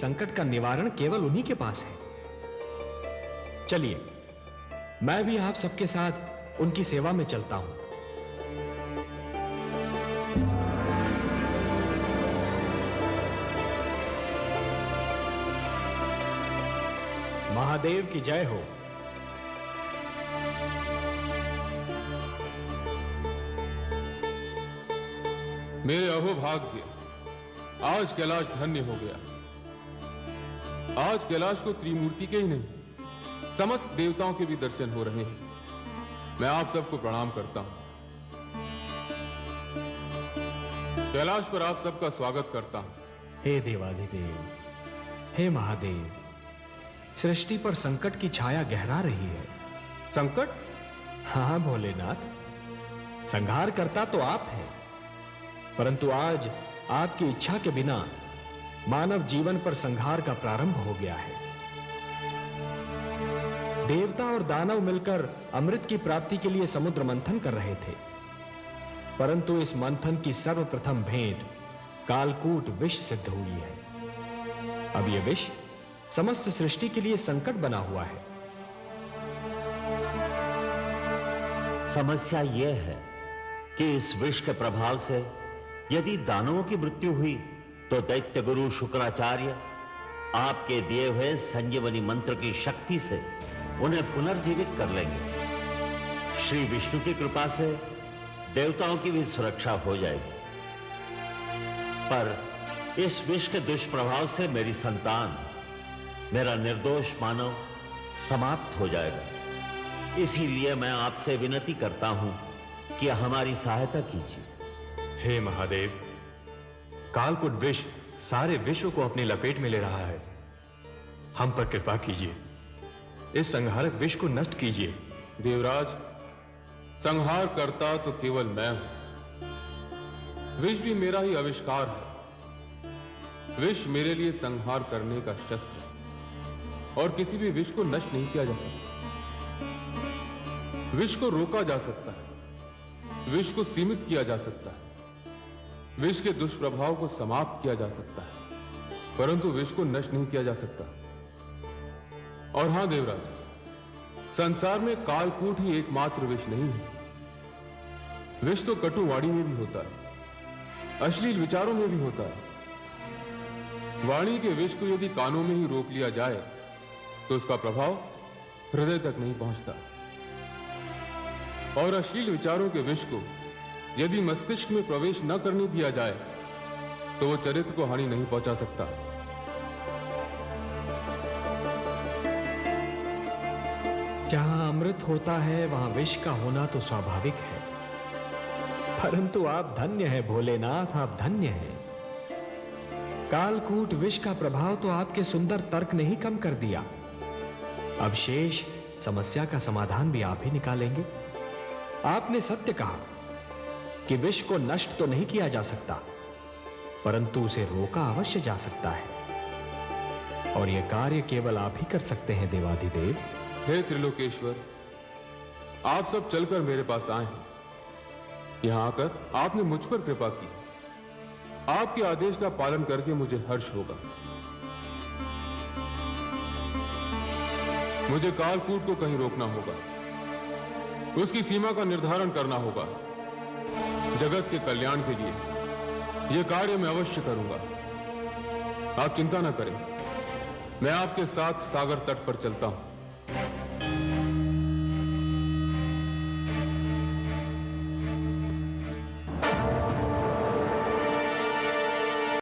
संकट का निवारण केवल उन्हीं के पास है। चलिए, मैं भी आप सबके साथ उनकी सेवा में चलता हूं। महादेव की जय हो। मेरे अहोभाग्य, आज कैलाश धन्य हो गया। आज कैलाश को त्रिमूर्ति के ही नहीं, समस्त देवताओं के भी दर्शन हो रहे हैं। मैं आप सबको प्रणाम करता हूं। कैलाश पर आप सबका स्वागत करता हूं। हे देवाधिदेव, हे महादेव, सृष्टि पर संकट की छाया गहरा रही है। संकट? हाँ भोलेनाथ, संहार करता तो आप हैं, परंतु आज आपकी इच्छा के बिना मानव जीवन पर संहार का प्रारंभ हो गया है। देवता और दानव मिलकर अमृत की प्राप्ति के लिए समुद्र मंथन कर रहे थे, परंतु इस मंथन की सर्वप्रथम भेंट कालकूट विष सिद्ध हुई है। अब यह विष समस्त सृष्टि के लिए संकट बना हुआ है। समस्या यह है कि इस विष के प्रभाव से यदि दानवों की मृत्यु हुई तो दैत्य गुरु शुक्राचार्य आपके दिए हुए संजीवनी मंत्र की शक्ति से उन्हें पुनर्जीवित कर लेंगे। श्री विष्णु की कृपा से देवताओं की भी सुरक्षा हो जाएगी, पर इस विष के दुष्प्रभाव से मेरी संतान, मेरा निर्दोष मानव समाप्त हो जाएगा। इसीलिए मैं आपसे विनती करता हूं कि हमारी सहायता कीजिए। हे महादेव, कालकूट विष सारे विश्व को अपनी लपेट में ले रहा है। हम पर कृपा कीजिए, इस संहारक विष को नष्ट कीजिए। देवराज, संहार करता तो केवल मैं हूं। विष भी मेरा ही आविष्कार है। विष मेरे लिए संहार करने का शस्त्र है और किसी भी विष को नष्ट नहीं किया जा सकता। विष को रोका जा सकता है, विष को सीमित किया जा सकता है, विष के दुष्प्रभाव को समाप्त किया जा सकता है, परंतु विष को नष्ट नहीं किया जा सकता। और हां देवराज, संसार में कालकूट ही एकमात्र विष नहीं है। विष तो कटु वाणी में भी होता है, अश्लील विचारों में भी होता है। वाणी के विष को यदि कानों में ही रोक लिया जाए तो उसका प्रभाव हृदय तक नहीं पहुंचता, और अश्लील विचारों के विष को यदि मस्तिष्क में प्रवेश न करने दिया जाए तो वो चरित्र को हानि नहीं पहुंचा सकता। जहां अमृत होता है वहां विष का होना तो स्वाभाविक है, परंतु आप धन्य हैं भोलेनाथ, आप धन्य हैं। कालकूट विष का प्रभाव तो आपके सुंदर तर्क ने ही कम कर दिया। अब शेष समस्या का समाधान भी आप ही निकालेंगे। आपने सत्य कहा कि विष को नष्ट तो नहीं किया जा सकता, परंतु उसे रोका अवश्य जा सकता है, और यह कार्य केवल आप ही कर सकते हैं देवाधिदेव। हे त्रिलोकेश्वर, आप सब चलकर मेरे पास आए हैं। यहां आकर आपने मुझ पर कृपा की। आपके आदेश का पालन करके मुझे हर्ष होगा। मुझे कालकूट को कहीं रोकना होगा, उसकी सीमा का निर्धारण करना होगा। जगत के कल्याण के लिए यह कार्य मैं अवश्य करूंगा। आप चिंता न करें, मैं आपके साथ सागर तट पर चलता हूं।